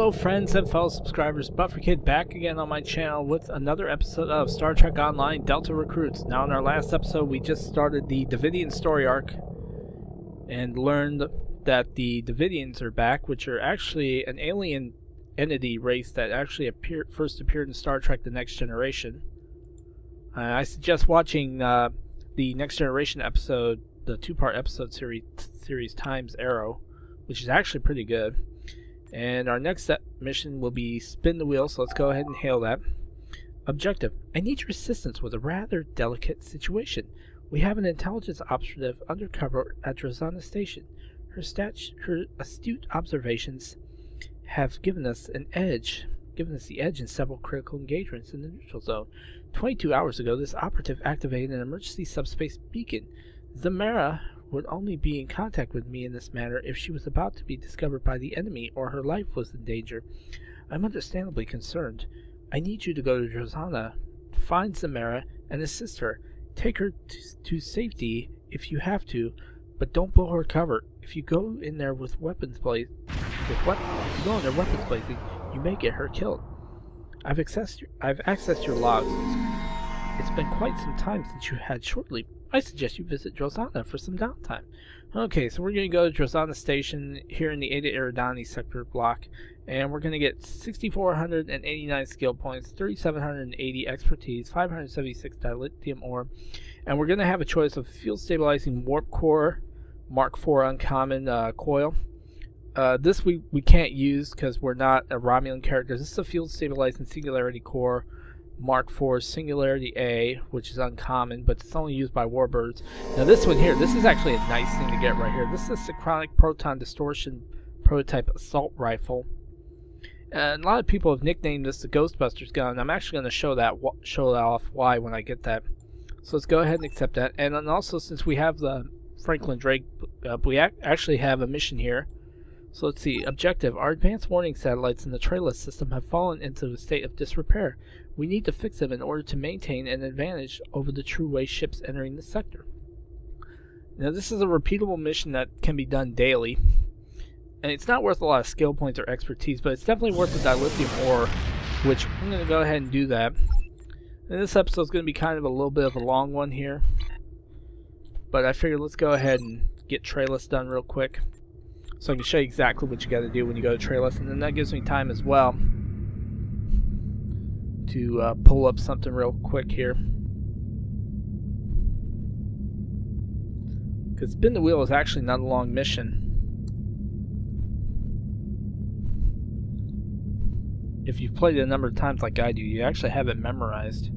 Hello friends and fellow subscribers, Bufferkid back again on my channel with another episode of Star Trek Online Delta Recruits. Now in our last episode we just started the Davidian story arc and learned that the Davidians are back, which are actually an alien entity race that actually first appeared in Star Trek The Next Generation. I suggest watching the Next Generation episode, the two-part episode series Time's Arrow, which is actually pretty good. And our next mission will be Spin the Wheel, so let's go ahead and hail that. Objective: I need your assistance with a rather delicate situation. We have an intelligence operative undercover at Drozana Station. Her astute observations have given us the edge in several critical engagements in the neutral zone. 22 hours ago, this operative activated an emergency subspace beacon. Zamara would only be in contact with me in this manner if she was about to be discovered by the enemy or her life was in danger. I'm understandably concerned. I need you to go to Drozana, find Zamara, and assist her. Take her to safety if you have to, but don't blow her cover. If you go in there with weapons blazing, you may get her killed. I've accessed your logs. It's been quite some time since you had short leave. I suggest you visit Drozana for some downtime. Okay, so we're going to go to Drozana Station here in the Eta Eridani sector block, and we're going to get 6,489 skill points, 3,780 expertise, 576 dilithium ore, and we're going to have a choice of field stabilizing warp core, Mark IV uncommon coil. This we can't use because we're not a Romulan character. This is a field stabilizing singularity core, Mark IV Singularity A, which is uncommon, but it's only used by warbirds. Now this one here, this is actually a nice thing to get right here. This is a synchronic proton distortion prototype assault rifle. And a lot of people have nicknamed this the Ghostbusters gun. I'm actually going to show off why when I get that. So let's go ahead and accept that. And then also, since we have the Franklin Drake, we actually have a mission here. So let's see. Objective: our advanced warning satellites in the Trellis system have fallen into a state of disrepair. We need to fix them in order to maintain an advantage over the True Way ships entering the sector. Now this is a repeatable mission that can be done daily. And it's not worth a lot of skill points or expertise, but it's definitely worth the dilithium ore, which I'm going to go ahead and do that. And this episode is going to be kind of a little bit of a long one here. But I figured let's go ahead and get Trellis done real quick, so I can show you exactly what you got to do when you go to Trellis, and then that gives me time as well to pull up something real quick here. Because Spin the Wheel is actually not a long mission. If you've played it a number of times like I do, you actually have it memorized.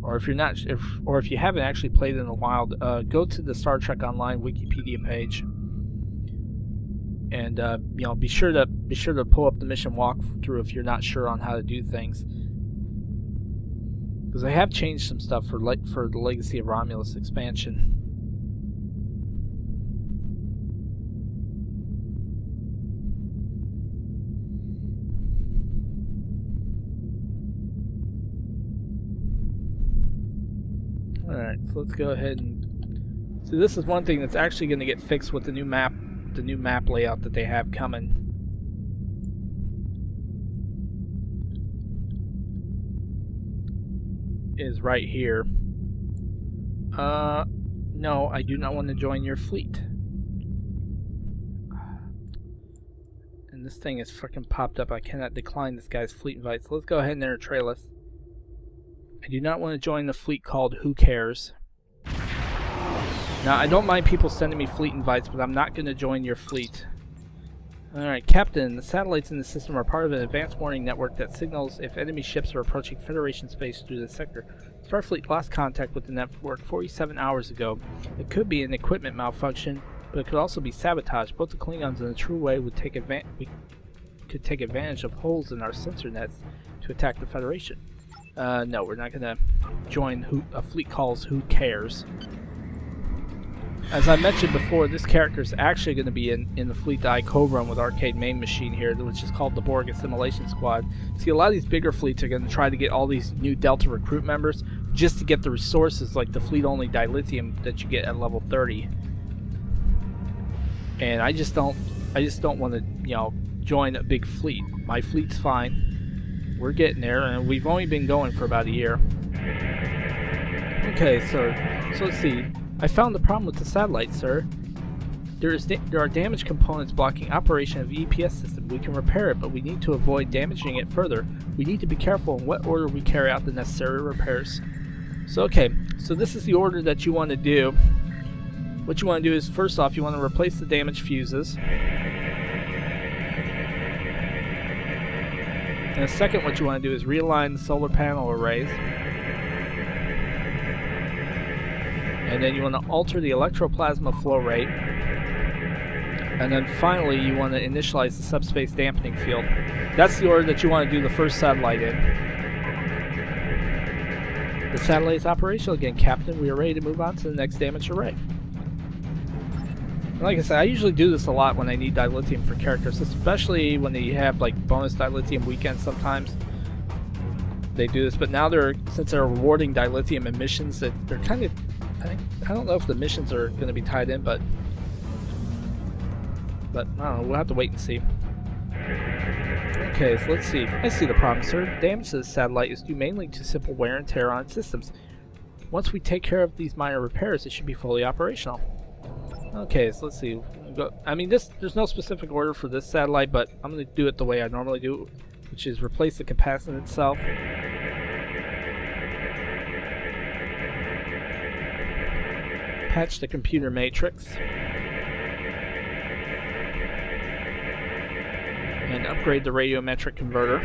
Or if you haven't actually played it in a while, go to the Star Trek Online Wikipedia page. And you know, be sure to pull up the mission walkthrough if you're not sure on how to do things, because they have changed some stuff for the Legacy of Romulus expansion. All right, so let's go ahead and see. This is one thing that's actually going to get fixed with the new map. The new map layout that they have coming is right here. No, I do not want to join your fleet. And this thing is freaking popped up. I cannot decline this guy's fleet invite. So let's go ahead and enter Trellis. I do not want to join the fleet called Who Cares. Now, I don't mind people sending me fleet invites, but I'm not going to join your fleet. Alright, Captain, the satellites in the system are part of an advanced warning network that signals if enemy ships are approaching Federation space through the sector. Starfleet lost contact with the network 47 hours ago. It could be an equipment malfunction, but it could also be sabotage. Both the Klingons and the True Way could take advantage of holes in our sensor nets to attack the Federation. No, we're not going to join a fleet calls Who Cares. As I mentioned before, this character is actually going to be in the fleet that I co-run with Arcade Main Machine here, which is called the Borg Assimilation Squad. See, a lot of these bigger fleets are going to try to get all these new Delta recruit members just to get the resources like the fleet-only dilithium that you get at level 30. And I just don't want to, you know, join a big fleet. My fleet's fine. We're getting there, and we've only been going for about a year. Okay, sir. So let's see. I found the problem with the satellite, sir. There are damaged components blocking operation of the EPS system. We can repair it, but we need to avoid damaging it further. We need to be careful in what order we carry out the necessary repairs. So okay, so this is the order that you want to do. What you want to do is, first off, you want to replace the damaged fuses. And second, what you want to do is realign the solar panel arrays. And then you want to alter the electroplasma flow rate. And then finally, you want to initialize the subspace dampening field. That's the order that you want to do the first satellite in. The satellite is operational again, Captain. We are ready to move on to the next damaged array. Like I said, I usually do this a lot when I need dilithium for characters, especially when they have like bonus dilithium weekends sometimes. They do this, but now since they're rewarding dilithium and missions, that they're kind of, I don't know if the missions are going to be tied in, but I don't know, we'll have to wait and see. Okay, so let's see. I see the problem, sir. Damage to the satellite is due mainly to simple wear and tear on its systems. Once we take care of these minor repairs, it should be fully operational. Okay, so let's see. I mean, there's no specific order for this satellite, but I'm going to do it the way I normally do, which is replace the capacitor itself. Patch the computer matrix. And upgrade the radiometric converter.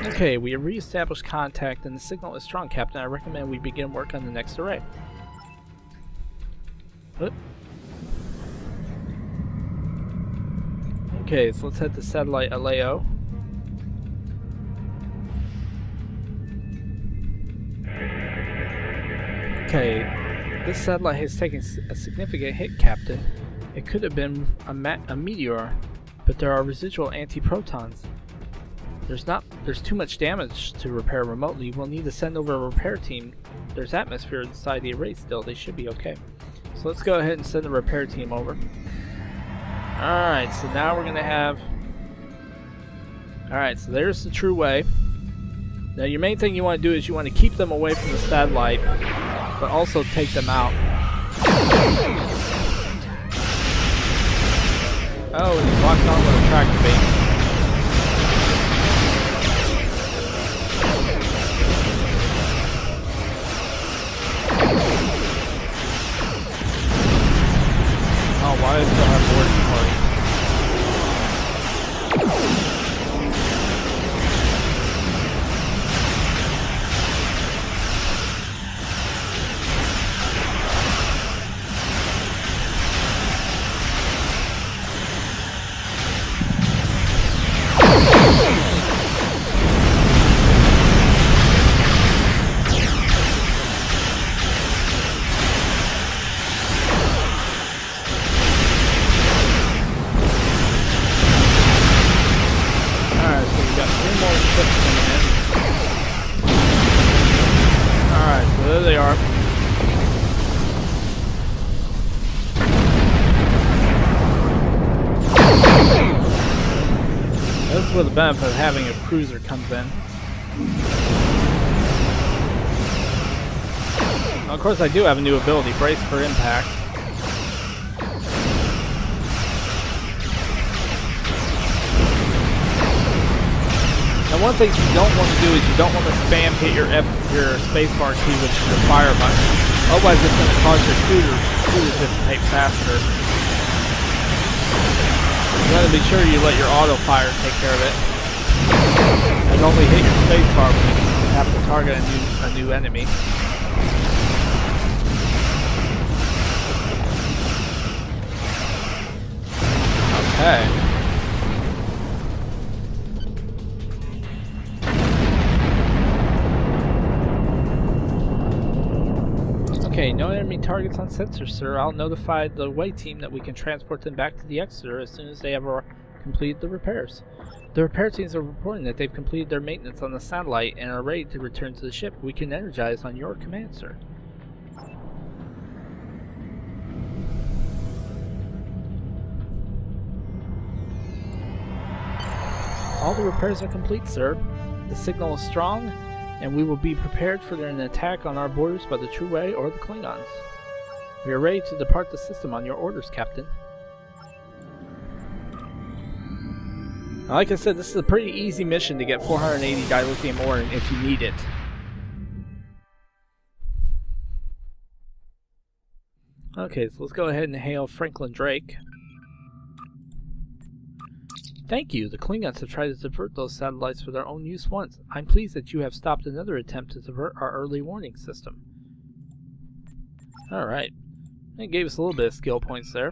Okay, we have re-established contact and the signal is strong, Captain. I recommend we begin work on the next array. Okay, so let's head to satellite Aleo. Okay, this satellite has taken a significant hit, Captain. It could have been a meteor, but there are residual antiprotons. There's too much damage to repair remotely. We'll need to send over a repair team. There's atmosphere inside the array still. They should be okay. So let's go ahead and send the repair team over. Alright, so now we're gonna have... Alright, so there's the true way. Now your main thing you want to do is you want to keep them away from the satellite, but also take them out. Oh, and he locked onto the tractor beam. Oh, why do I still have boarding party? Where the benefit of having a cruiser comes in. Now, of course, I do have a new ability, Brace for Impact. Now, one thing you don't want to do is you don't want to spam hit your spacebar key, which is your fire button. Otherwise, it's going to cause your shooter to dissipate faster. You want to be sure you let your auto fire take care of it, and only hit your spacebar when you have to target a new enemy. Okay. Okay, no enemy targets on sensor, sir. I'll notify the away team that we can transport them back to the Exeter as soon as they have completed the repairs. The repair teams are reporting that they've completed their maintenance on the satellite and are ready to return to the ship. We can energize on your command, sir. All the repairs are complete, sir. The signal is strong, and we will be prepared for an attack on our borders by the True Way or the Klingons. We are ready to depart the system on your orders, Captain. Like I said, this is a pretty easy mission to get 480 dilithium ore if you need it. Okay, so let's go ahead and hail Franklin Drake. Thank you. The Klingons have tried to divert those satellites for their own use once. I'm pleased that you have stopped another attempt to divert our early warning system. Alright. It gave us a little bit of skill points there.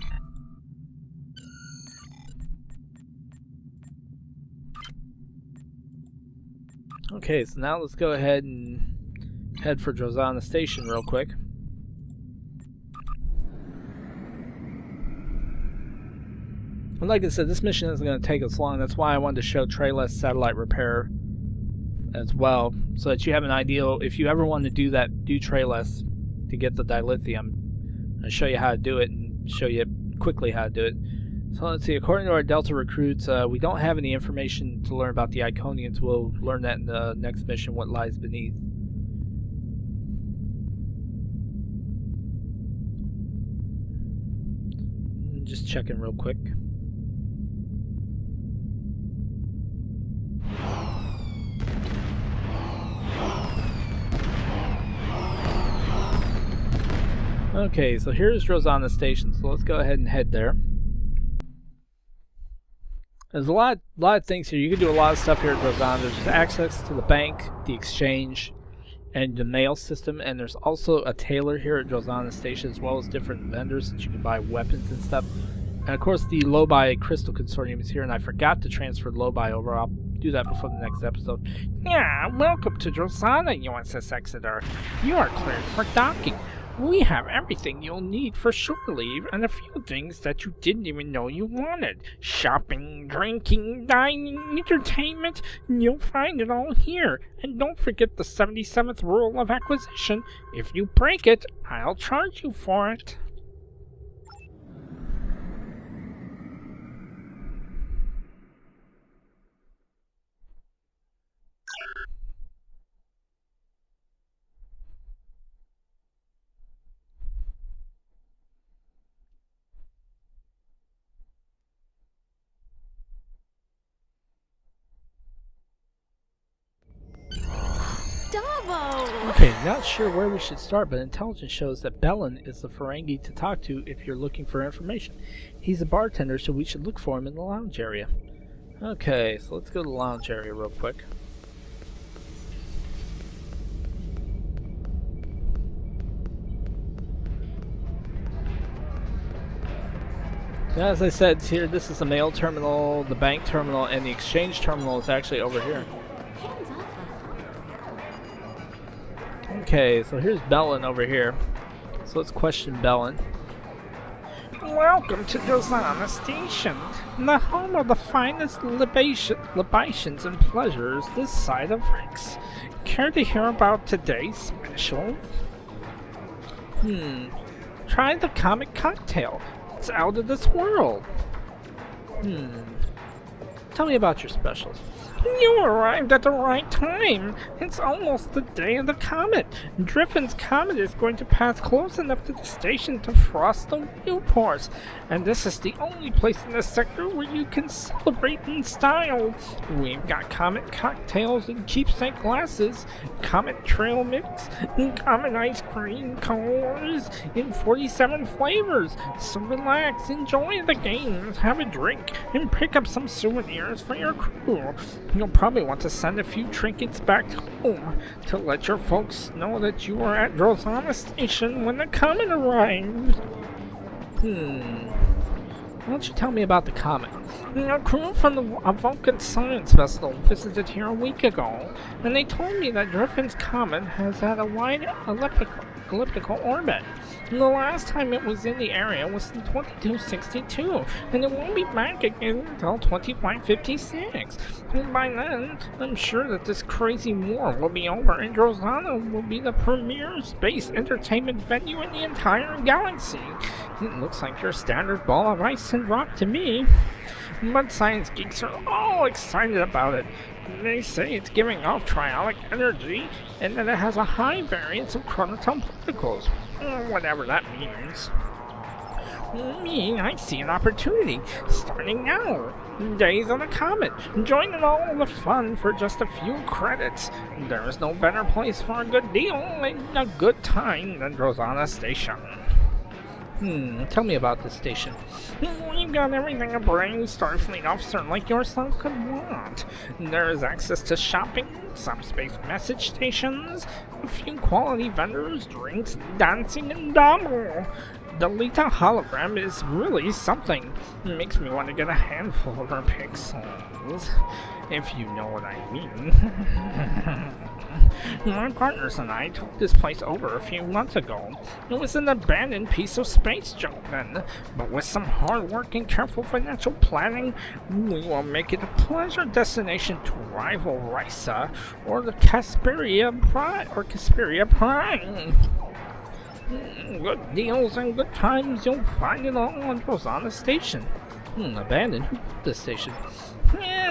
Okay, so now let's go ahead and head for Drozana Station real quick. And like I said, this mission isn't going to take us long. That's why I wanted to show trayless satellite repair as well, so that you have an idea. If you ever want to do that, do trayless to get the dilithium. I'll show you how to do it and show you quickly how to do it. So let's see, according to our Delta recruits, we don't have any information to learn about the Iconians. We'll learn that in the next mission, what lies beneath. Just checking real quick. Okay, so here's Drozana Station, so let's go ahead and head there. There's a lot of things here. You can do a lot of stuff here at Drozana. There's access to the bank, the exchange, and the mail system, and there's also a tailor here at Drozana Station, as well as different vendors that you can buy weapons and stuff. And of course the Lobi Crystal Consortium is here, and I forgot to transfer Lobi over. I'll do that before the next episode. Yeah, welcome to Drozana, USS Exeter. You are cleared for docking. We have everything you'll need for shore leave, and a few things that you didn't even know you wanted. Shopping, drinking, dining, entertainment, you'll find it all here. And don't forget the 77th rule of acquisition. If you break it, I'll charge you for it. Okay, not sure where we should start, but intelligence shows that Bellin is the Ferengi to talk to if you're looking for information. He's a bartender, so we should look for him in the lounge area. Okay, so let's go to the lounge area real quick. Now, as I said, here, this is the mail terminal, the bank terminal, and the exchange terminal is actually over here. Okay, so here's Bellin over here. So let's question Bellin. Welcome to Drozana Station, the home of the finest libations and pleasures this side of Rix. Care to hear about today's special? Try the comic cocktail. It's out of this world. Tell me about your specials. You arrived at the right time. It's almost the day of the comet. Driffin's comet is going to pass close enough to the station to frost the viewports. And this is the only place in the sector where you can celebrate in style. We've got comet cocktails in keepsake glasses, comet trail mix, and comet ice cream cones in 47 flavors. So relax, enjoy the games, have a drink, and pick up some souvenirs for your crew. You'll probably want to send a few trinkets back home to let your folks know that you were at Drozana Station when the comet arrived. Why don't you tell me about the comet? A crew from the Vulcan Science Vessel visited here a week ago, and they told me that Driffin's comet has had a wide elliptical orbit. The last time it was in the area was in 2262, and it won't be back again until 2556. And by then, I'm sure that this crazy war will be over, and Drozana will be the premier space entertainment venue in the entire galaxy. It looks like your standard ball of ice and rock to me. but science geeks are all excited about it. They say it's giving off triolic energy and that it has a high variance of chronoton particles, whatever that means. Me, I see an opportunity, starting now. Days on a Comet, joining all the fun for just a few credits. There is no better place for a good deal and a good time than Rosanna Station. Tell me about this station. You've got everything a brand new Starfleet officer like yourself could want. There is access to shopping, some space message stations, a few quality vendors, drinks, dancing, and double. The Lita hologram is really something. It makes me want to get a handful of her pixels, if you know what I mean. My partners and I took this place over a few months ago. It was an abandoned piece of space junk then, but with some hard work and careful financial planning, we will make it a pleasure destination to rival Risa or the Casperia Prime. Good deals and good times, you'll find it all on Rosanna Station. Abandoned? Who built this station?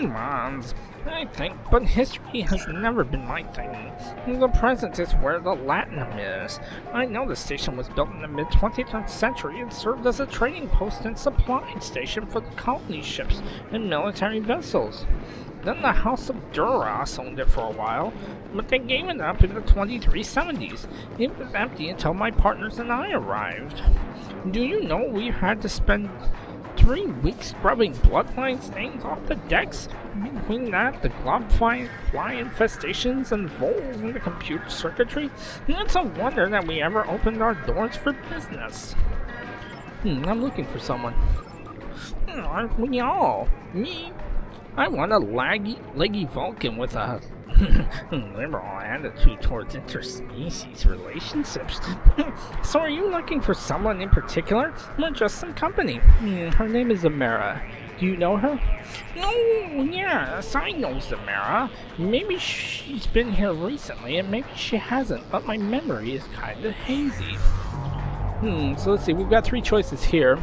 Mons, I think, but history has never been my thing. The present is where the Latinum is. I know the station was built in the mid-20th century and served as a trading post and supply station for the colony ships and military vessels. Then the House of Duras owned it for a while, but they gave it up in the 2370s. It was empty until my partners and I arrived. Do you know we had to spend 3 weeks scrubbing bloodline stains off the decks? Between that, the globfly infestations and voles in the computer circuitry, it's a wonder that we ever opened our doors for business. I'm looking for someone. Aren't we all? Me? I want a leggy Vulcan with a liberal attitude towards interspecies relationships. So are you looking for someone in particular, or just some company? Her name is Zamara. Do you know her? Oh, yes, I know Zamara. Maybe she's been here recently, and maybe she hasn't, but my memory is kind of hazy. So let's see, we've got 3 choices here.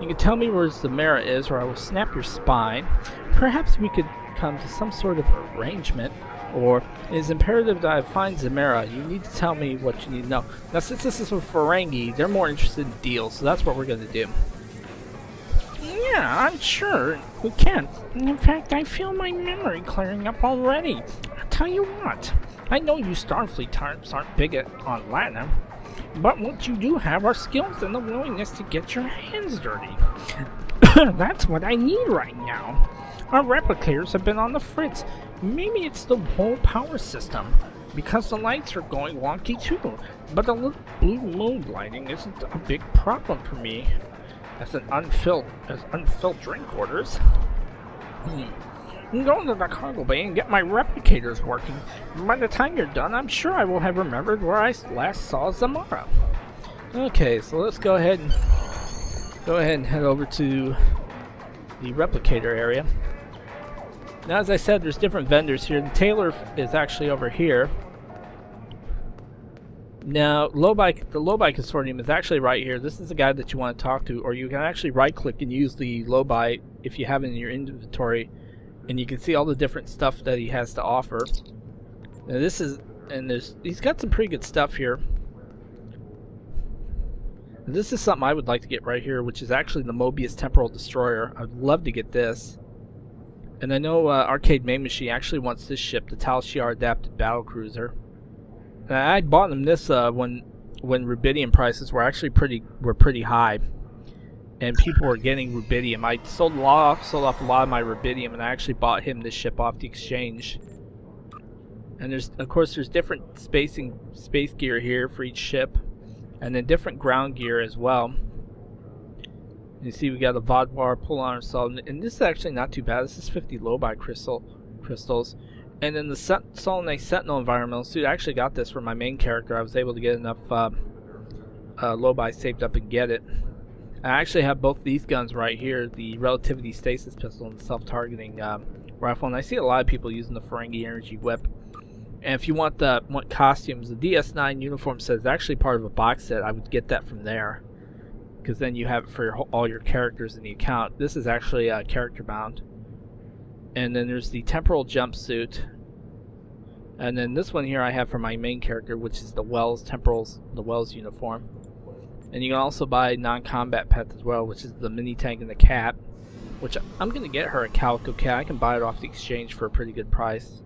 You can tell me where Zamara is, or I will snap your spine. Perhaps we could come to some sort of arrangement, or it is imperative that I find Zamara. You need to tell me what you need to know. Now, since this is with Ferengi, they're more interested in deals, so that's what we're going to do. Yeah, I'm sure we can. In fact, I feel my memory clearing up already. I'll tell you what, I know you Starfleet types aren't big on Latinum, but what you do have are skills and the willingness to get your hands dirty. That's what I need right now. Our replicators have been on the fritz. Maybe it's the whole power system, because the lights are going wonky too. But the little blue moon lighting isn't a big problem for me, as unfilled drink orders. Go to the cargo bay and get my replicators working. By the time you're done, I'm sure I will have remembered where I last saw Zamara. Okay, so let's go ahead and head over to the replicator area. Now, as I said, there's different vendors here. The tailor is actually over here. Now, the Lobi Consortium is actually right here. This is the guy that you want to talk to, or you can actually right-click and use the Lobi if you have it in your inventory, and you can see all the different stuff that he has to offer. Now, he's got some pretty good stuff here. And this is something I would like to get right here, which is actually the Mobius Temporal Destroyer. I'd love to get this. And I know Arcade Main Machine actually wants this ship, the Tal Shiar Adapted Battlecruiser. I bought him this when rubidium prices were actually pretty high, and people were getting rubidium. I sold off a lot of my rubidium, and I actually bought him this ship off the exchange. And there's different space gear here for each ship, and then different ground gear as well. You see we got a Vodwar, pull-on assault, and this is actually not too bad. This is 50 Lobi crystals. And then the Solonite Sentinel environmental suit, I actually got this for my main character. I was able to get enough Lobi saved up and get it. I actually have both these guns right here, the Relativity Stasis pistol and the self-targeting rifle. And I see a lot of people using the Ferengi Energy Whip. And if you want costumes, the DS9 uniform set is actually part of a box set. I would get that from there. because then you have it for all your characters in the account. This is actually character bound. And then there's the temporal jumpsuit. And then this one here I have for my main character, which is the Wells uniform. And you can also buy non-combat pets as well, which is the mini tank and the cat. Which I'm going to get her a calico cat. I can buy it off the exchange for a pretty good price.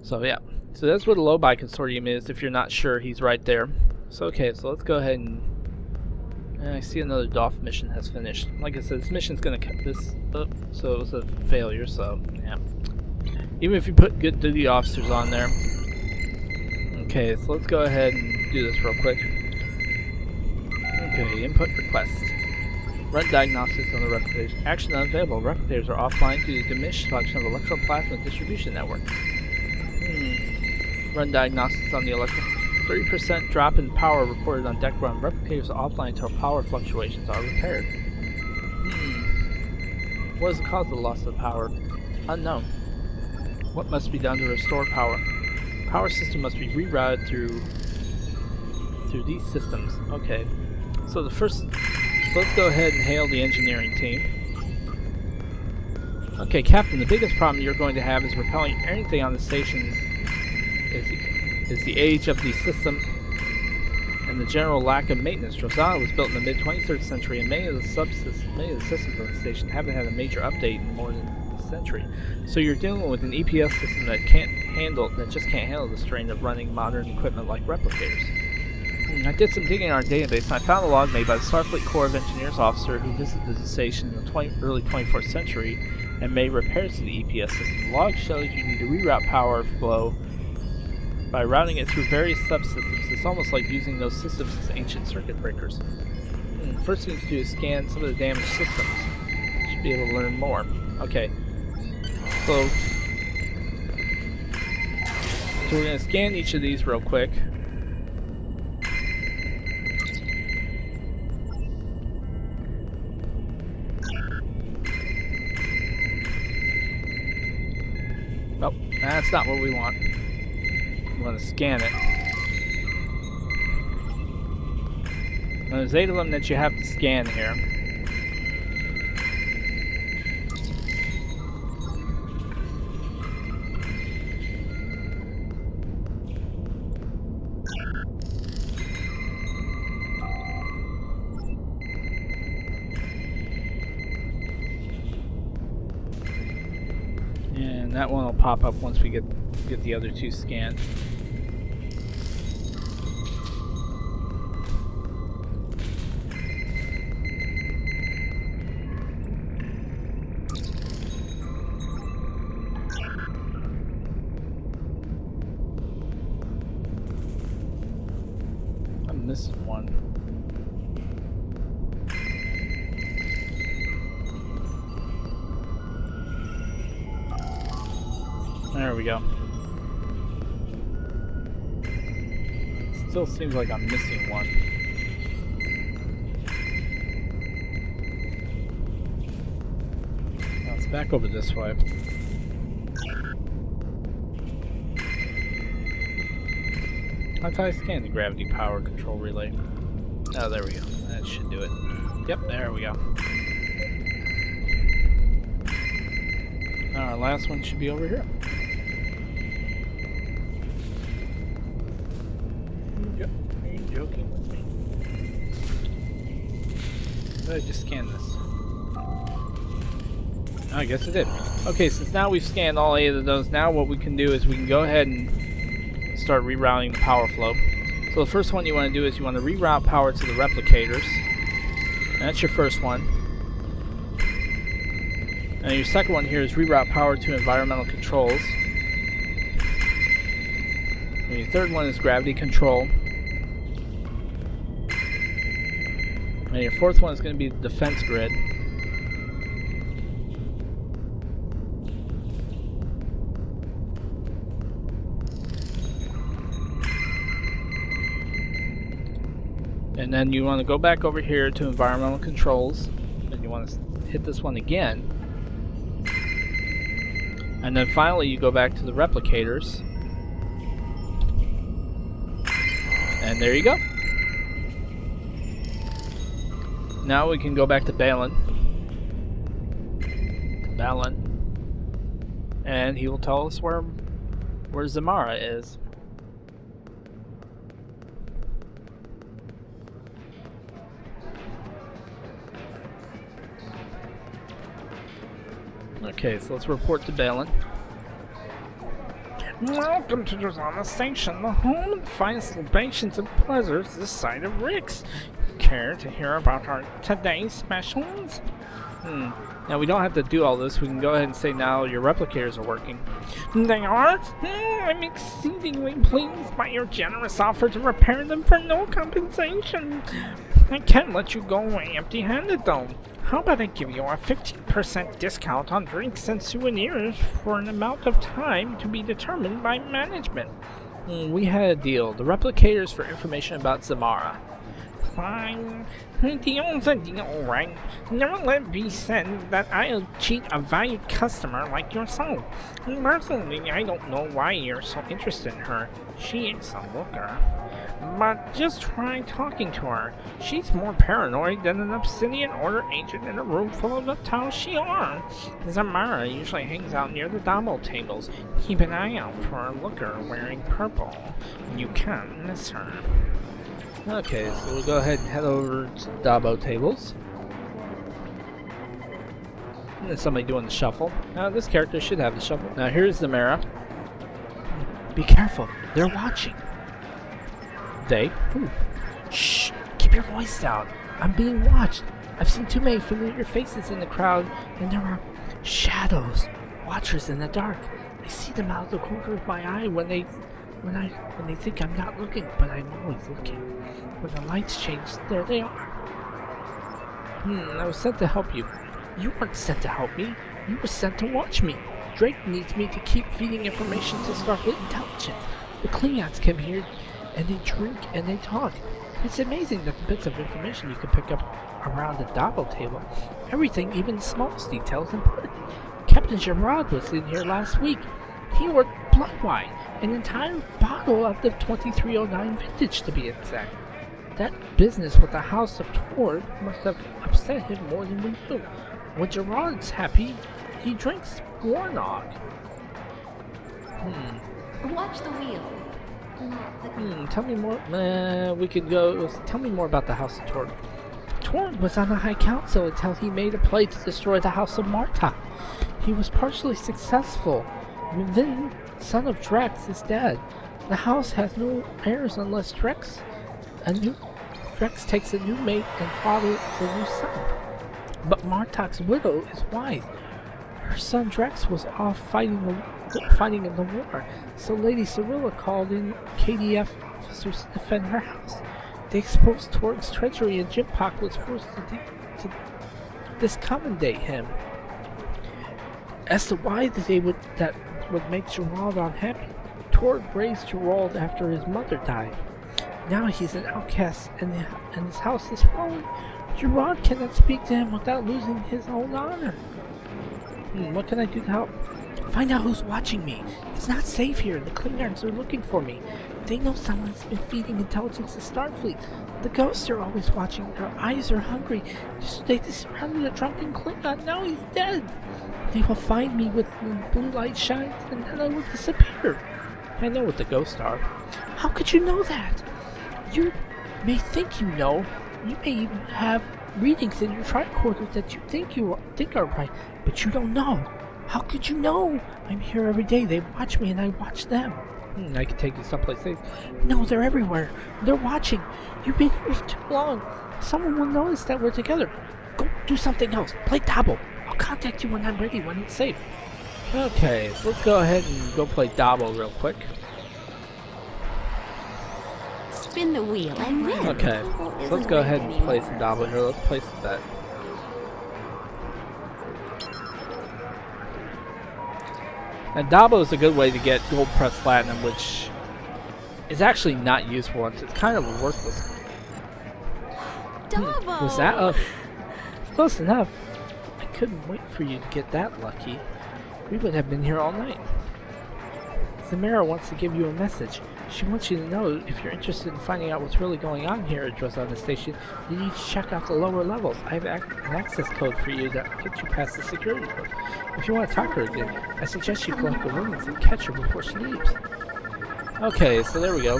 So yeah. So that's what the low buy consortium is. If you're not sure, he's right there. So okay, so let's go ahead and I see another DOF mission has finished. Like I said, this mission's going to cut this up, so it was a failure, so yeah. Even if you put good duty officers on there. Okay, so let's go ahead and do this real quick. Okay, input request. Run diagnostics on the replicators. Action unavailable. Replicators are offline due to diminished function of electroplasma distribution network. Run diagnostics on the electro. 30% drop in power reported on deck run. Replicators are offline until power fluctuations are repaired. What is the cause of the loss of power? Unknown. What must be done to restore power? Power system must be rerouted through these systems. Okay. So let's go ahead and hail the engineering team. Okay, Captain, the biggest problem you're going to have is repelling anything on the station is the age of the system and the general lack of maintenance. Rosana was built in the mid-23rd century, and many of the systems on the station haven't had a major update in more than a century. So you're dealing with an EPS system that just can't handle the strain of running modern equipment like replicators. I did some digging in our database, and I found a log made by the Starfleet Corps of Engineers officer who visited the station in the early 24th century and made repairs to the EPS system. The log shows you need to reroute power flow by routing it through various subsystems. It's almost like using those systems as ancient circuit breakers. First thing to do is scan some of the damaged systems. You should be able to learn more. Okay. So we're going to scan each of these real quick. Nope, that's not what we want. We want to scan it. Now, there's 8 of them that you have to scan here. And that one will pop up once we get the other 2 scanned. I'm missing one. There we go. Still seems like I'm missing one. Now it's back over this way. I thought I scanned the gravity power control relay. Oh, there we go. That should do it. Yep, there we go. Our last one should be over here. Are you joking with me? Did I just scan this? Oh, I guess I did. Okay, since now we've scanned all 8 of those, now what we can do is we can go ahead and start rerouting the power flow. So the first one you want to do is you want to reroute power to the replicators. And that's your first one. And your second one here is reroute power to environmental controls. And your third one is gravity control. And your fourth one is going to be the defense grid. And then you want to go back over here to environmental controls. And you want to hit this one again. And then finally you go back to the replicators. And there you go. Now we can go back to Balin. And he will tell us where Zamara is. Okay, so let's report to Balin. Welcome to Drozana Station, the home of the finest libations and pleasures this side of Rix. Care to hear about our today's specials? Now we don't have to do all this. We can go ahead and say now your replicators are working. They are? I'm exceedingly pleased by your generous offer to repair them for no compensation. I can't let you go away empty-handed though. How about I give you a 15% discount on drinks and souvenirs for an amount of time to be determined by management? We had a deal. The replicators for information about Zamara. Fine. A deal's a deal, right? Never let it be said that I'll cheat a valued customer like yourself. Personally, I don't know why you're so interested in her. She is a looker. But just try talking to her. She's more paranoid than an Obsidian Order agent in a room full of the Tau Shi'ar. Zamara usually hangs out near the Damo tables. Keep an eye out for a looker wearing purple. You can't miss her. Okay, so we'll go ahead and head over to the Dabo tables. And there's somebody doing the shuffle. Now this character should have the shuffle. Now here's Zamara. Be careful, they're watching. They? Ooh. Shh! Keep your voice down. I'm being watched. I've seen too many familiar faces in the crowd, and there are shadows, watchers in the dark. I see them out of the corner of my eye when they think I'm not looking, but I'm always looking. When the lights change, there they are. I was sent to help you. You weren't sent to help me. You were sent to watch me. Drake needs me to keep feeding information to Starfleet intelligence. The Klingons come here, and they drink and they talk. It's amazing that the bits of information you can pick up around the Dabo table. Everything, even the smallest details, important. Captain Gerard was in here last week. He ordered blood wine, an entire bottle of the 2309 vintage to be exact. That business with the House of Torg must have upset him more than we knew. When Gerard's happy, he drinks Warnog. Watch the wheel. Tell me more. We could go. Tell me more about the House of Torg. Torg was on the High Council until he made a play to destroy the House of Marta. He was partially successful. Vin, son of Drex, is dead. The house has no heirs unless Drex takes a new mate and fathers a new son. But Martok's widow is wise. Her son Drex was off fighting in the war, so Lady Cyrilla called in KDF officers to defend her house. They exposed Torg's treachery, and Jimpok was forced to discommendate him. As to why that would make Gerald unhappy, Torg raised Gerald after his mother died. Now he's an outcast, and his house is fallen. Gerard cannot speak to him without losing his own honor. What can I do to help? Find out who's watching me. It's not safe here. The Klingons are looking for me. They know someone's been feeding intelligence to Starfleet. The ghosts are always watching. Their eyes are hungry. They surrounded a drunken Klingon. Now he's dead. They will find me when the blue light shines, and then I will disappear. I know what the ghosts are. How could you know that? You may think you know. You may even have readings in your tricorder that you think are right, but you don't know. How could you know? I'm here every day. They watch me and I watch them. I can take you someplace safe. No, they're everywhere. They're watching. You've been here for too long. Someone will notice that we're together. Go do something else. Play Dabo. I'll contact you when I'm ready, when it's safe. Okay, so let's go ahead and go play Dabo real quick. Spin the wheel and win. Okay, so let's go ahead and play some Dabo here. Let's place a bet. And Dabo is a good way to get Gold Press Platinum, which is actually not useful. It's kind of worthless. Dabo! Was that close enough? I couldn't wait for you to get that lucky. We would have been here all night. Zamara wants to give you a message. She wants you to know if you're interested in finding out what's really going on here at Drozana Station, you need to check out the lower levels. I have an access code for you that gets you past the security code. If you want to talk to her again, I suggest you collect the wings and catch her before she leaves. Okay, so there we go.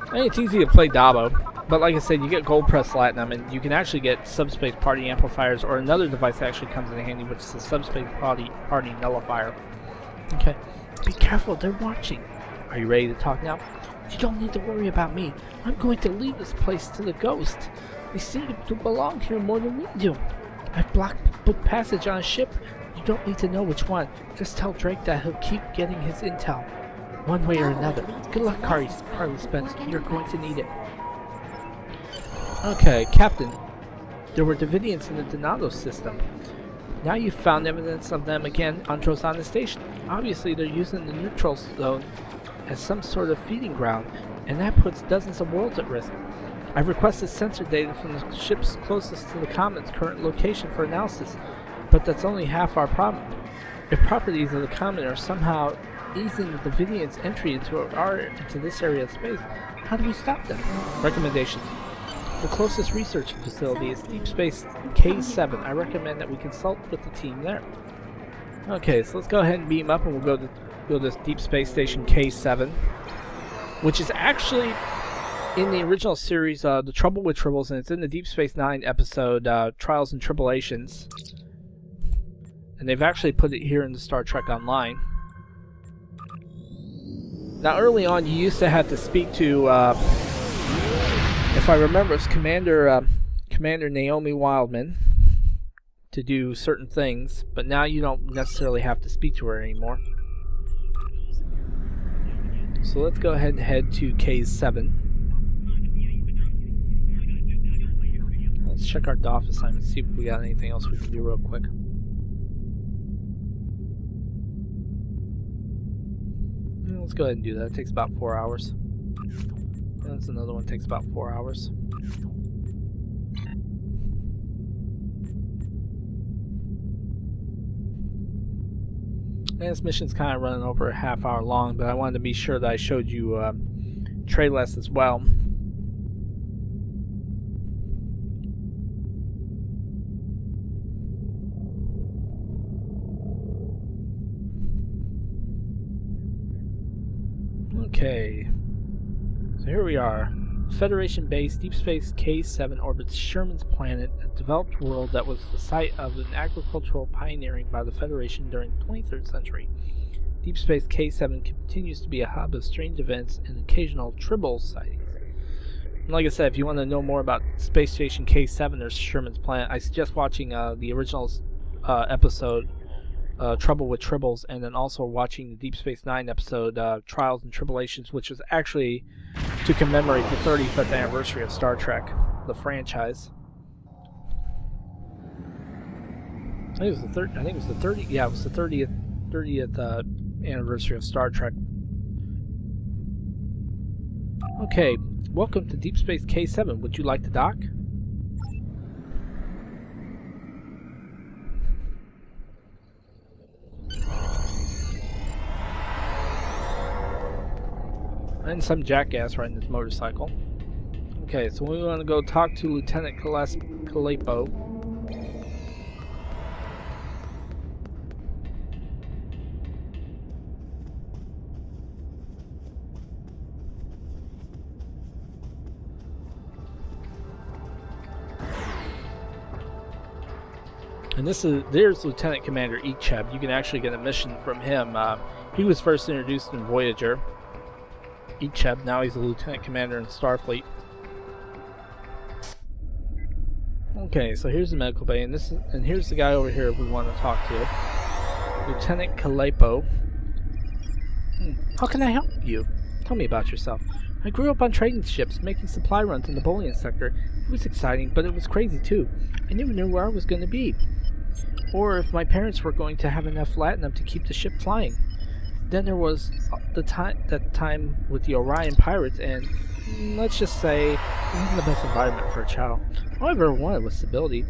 I think it's easy to play Dabo, but like I said, you get Gold Press Platinum, and you can actually get Subspace Party Amplifiers, or another device that actually comes in handy, which is the Subspace Party Nullifier. Okay, be careful, they're watching. Are you ready to talk now? You don't need to worry about me. I'm going to leave this place to the ghost. They seem to belong here more than we do. I've booked passage on a ship. You don't need to know which one. Just tell Drake that he'll keep getting his intel. One way or another. Good luck, Carly Spence. You're going to need it. Okay, Captain. There were Davidians in the Donato system. Now you've found evidence of them again on Drozana Station. Obviously, they're using the neutral zone as some sort of feeding ground, and that puts dozens of worlds at risk. I've requested sensor data from the ships closest to the comet's current location for analysis, but that's only half our problem. If properties of the comet are somehow easing the Davidians' entry into this area of space, how do we stop them? Recommendations. The closest research facility is Deep Space K7. I recommend that we consult with the team there. Okay, so let's go ahead and beam up, and we'll go to this Deep Space Station K7, which is actually in the original series, The Trouble with Tribbles, and it's in the Deep Space Nine episode, Trials and Tribulations. And they've actually put it here in the Star Trek Online. Now, early on, you used to have to speak to, if I remember, it's Commander Naomi Wildman to do certain things, but now you don't necessarily have to speak to her anymore. So let's go ahead and head to K7. Let's check our DOF assignment, see if we got anything else we can do real quick. Let's go ahead and do that. It takes about 4 hours. That's another one that takes about 4 hours. And this mission's kind of running over a half hour long, but I wanted to be sure that I showed you Trayless as well. Okay, so here we are. Federation base, Deep Space K7 orbits Sherman's planet, a developed world that was the site of an agricultural pioneering by the Federation during the 23rd century. Deep Space K7 continues to be a hub of strange events and occasional Tribble sightings. And like I said, if you want to know more about Space Station K7 or Sherman's planet, I suggest watching the original episode, Trouble with Tribbles, and then also watching the Deep Space Nine episode, Trials and Tribulations, which was actually to commemorate the 35th anniversary of Star Trek, the franchise. I think it was the 30th anniversary of Star Trek. Okay, welcome to Deep Space K7. Would you like to dock? And some jackass riding this motorcycle. Okay, so we want to go talk to Lieutenant Calepo. And there's Lieutenant Commander Icheb. You can actually get a mission from him. He was first introduced in Voyager. Icheb, now he's a lieutenant commander in Starfleet. Okay, so here's the medical bay, and here's the guy over here we want to talk to, Lieutenant Calepo. How can I help you? Tell me about yourself. I grew up on trading ships, making supply runs in the bullion sector. It was exciting, but it was crazy too. I never knew where I was going to be, or if my parents were going to have enough platinum to keep the ship flying. Then there was that time with the Orion pirates, and let's just say it wasn't the best environment for a child. All I ever wanted was stability.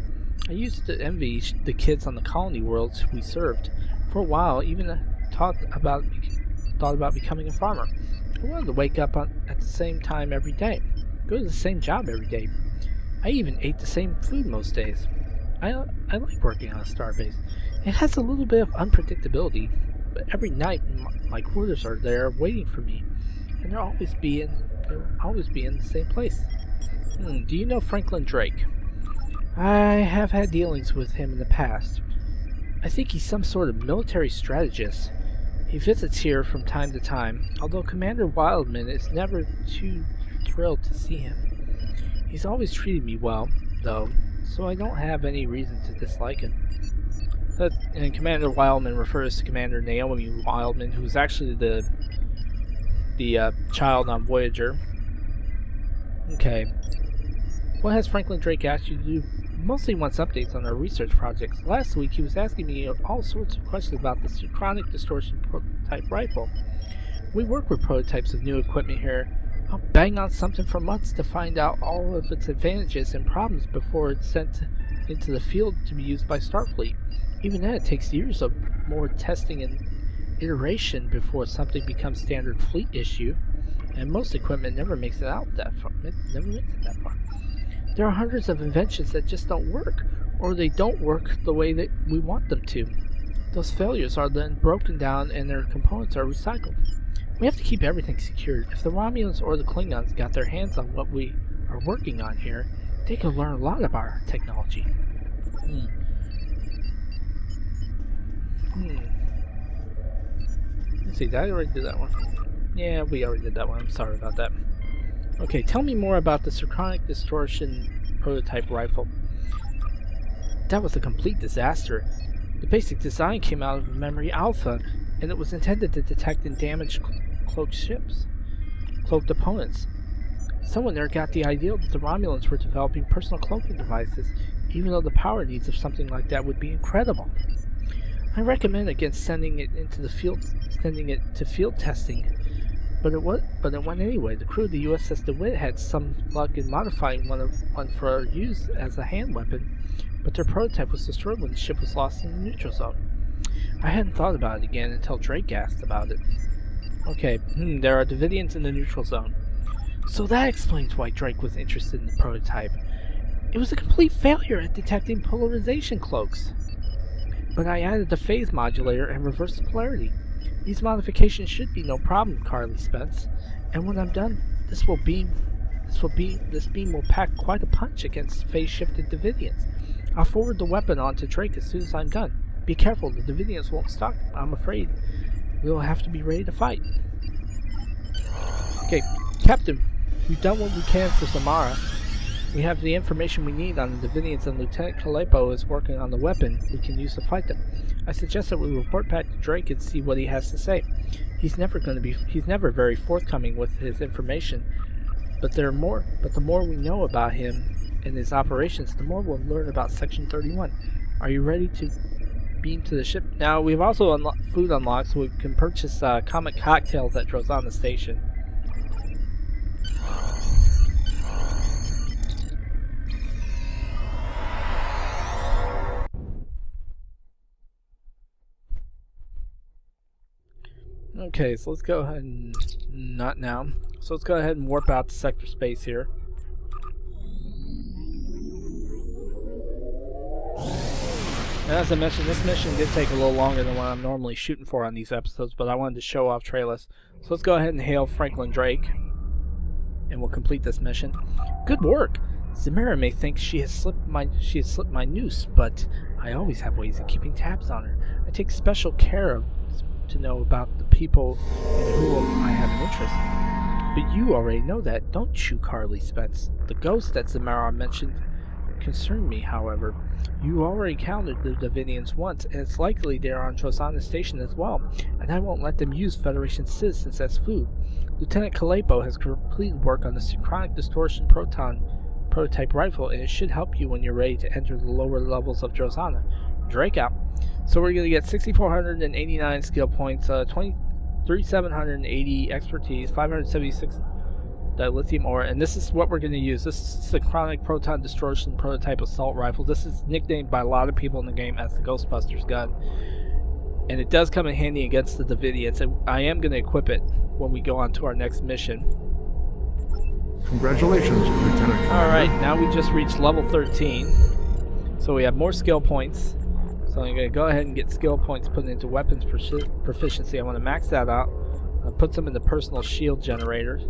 I used to envy the kids on the colony worlds we served. For a while, even thought about becoming a farmer. I wanted to wake up at the same time every day, go to the same job every day. I even ate the same food most days. I like working on a starbase. It has a little bit of unpredictability, but every night my quarters are there waiting for me, and they'll always be in the same place. Do you know Franklin Drake? I have had dealings with him in the past. I think he's some sort of military strategist. He visits here from time to time, although Commander Wildman is never too thrilled to see him. He's always treated me well, though, so I don't have any reason to dislike him. And Commander Wildman refers to Commander Naomi Wildman, who's actually the child on Voyager. Okay. What has Franklin Drake asked you to do? Mostly wants updates on our research projects. Last week he was asking me all sorts of questions about the synchronic distortion prototype rifle. We work with prototypes of new equipment here. I'll bang on something for months to find out all of its advantages and problems before it's sent into the field to be used by Starfleet. Even then, it takes years of more testing and iteration before something becomes standard fleet issue, and most equipment never makes it out that far. There are hundreds of inventions that just don't work, or they don't work the way that we want them to. Those failures are then broken down and their components are recycled. We have to keep everything secured. If the Romulans or the Klingons got their hands on what we are working on here, they could learn a lot about our technology. Let's see, did I already do that one? Yeah, we already did that one. I'm sorry about that. Okay, tell me more about the synchronic distortion prototype rifle. That was a complete disaster. The basic design came out of Memory Alpha, and it was intended to detect and damage cloaked opponents. Someone there got the idea that the Romulans were developing personal cloaking devices, even though the power needs of something like that would be incredible. I recommend against sending it to field testing, but it went anyway. The crew of the USS DeWitt had some luck in modifying one for use as a hand weapon, but their prototype was destroyed when the ship was lost in the neutral zone. I hadn't thought about it again until Drake asked about it. Okay, there are Davidians in the neutral zone. So that explains why Drake was interested in the prototype. It was a complete failure at detecting polarization cloaks. But I added the phase modulator and reversed the polarity. These modifications should be no problem, Carly Spence. And when I'm done, this beam will pack quite a punch against phase-shifted Davidians. I'll forward the weapon on to Drake as soon as I'm done. Be careful, the Davidians won't stop, I'm afraid. We'll have to be ready to fight. Okay, Captain, we've done what we can for Samara. We have the information we need on the Davidians, and Lieutenant Kalepo is working on the weapon we can use to fight them. I suggest that we report back to Drake and see what he has to say. He's never very forthcoming with his information, but the more we know about him and his operations, the more we'll learn about Section 31. Are you ready to beam to the ship? Now, we've also food unlocked, so we can purchase comic cocktails at Drozana Station. Okay, so let's go ahead and... not now. So let's go ahead and warp out to sector space here. And as I mentioned, this mission did take a little longer than what I'm normally shooting for on these episodes, but I wanted to show off Trailus. So let's go ahead and hail Franklin Drake, and we'll complete this mission. Good work! Zamira may think she has slipped my noose, but I always have ways of keeping tabs on her. I take special care to know about the people in whom I have an interest. But you already know that, don't you, Carly Spence? The ghosts that Zamara mentioned concern me, however. You already counted the Davidians once, and it's likely they're on Drozana Station as well, and I won't let them use Federation citizens as food. Lieutenant Kalepo has completed work on the synchronic distortion prototype rifle, and it should help you when you're ready to enter the lower levels of Drozana. Drake out. So we're going to get 6,489 skill points, 3,780 expertise, 576 dilithium ore, and this is what we're going to use. This is the synchronic proton distortion prototype assault rifle. This is nicknamed by a lot of people in the game as the Ghostbusters gun. And it does come in handy against the Davidians, and I am going to equip it when we go on to our next mission. Congratulations, Lieutenant Commander. Alright, now we just reached level 13. So we have more skill points. So I'm going to go ahead and get skill points put into weapons proficiency. I want to max that out. I'll put some in the personal shield generator.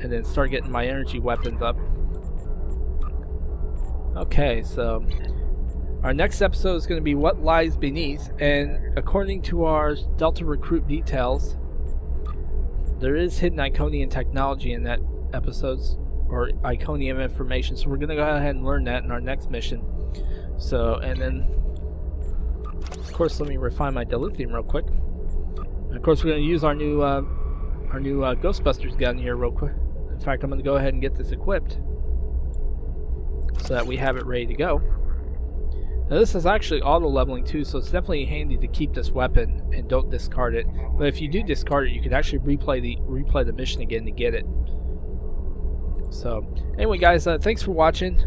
And then start getting my energy weapons up. Okay, so our next episode is going to be What Lies Beneath. And according to our Delta Recruit details, there is hidden Iconian technology in that episodes, or Iconium information. So we're going to go ahead and learn that in our next mission. So, and then, of course, let me refine my dilithium real quick. And of course, we're going to use our new Ghostbusters gun here real quick. In fact, I'm going to go ahead and get this equipped so that we have it ready to go. Now, this is actually auto leveling too, so it's definitely handy to keep this weapon and don't discard it. But if you do discard it, you can actually replay the mission again to get it. So, anyway, guys, thanks for watching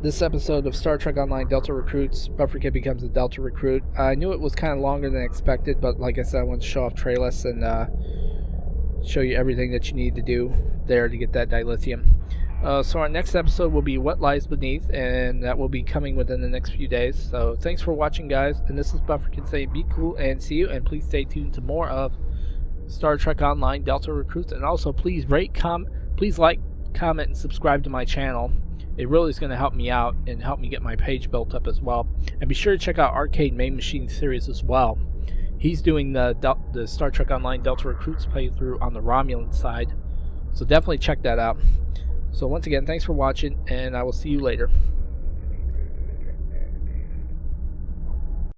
this episode of Star Trek Online Delta Recruits. Bufferkid becomes a Delta Recruit. I knew it was kind of longer than expected, but like I said, I wanted to show off Trayless and show you everything that you need to do there to get that dilithium. So our next episode will be What Lies Beneath, and that will be coming within the next few days. So thanks for watching, guys, and this is Bufferkid saying be cool and see you, and please stay tuned to more of Star Trek Online Delta Recruits, and also please like, comment, and subscribe to my channel. It really is going to help me out and help me get my page built up as well. And be sure to check out Arcade Main Machine series as well. He's doing the Star Trek Online Delta Recruits playthrough on the Romulan side. So definitely check that out. So once again, thanks for watching, and I will see you later.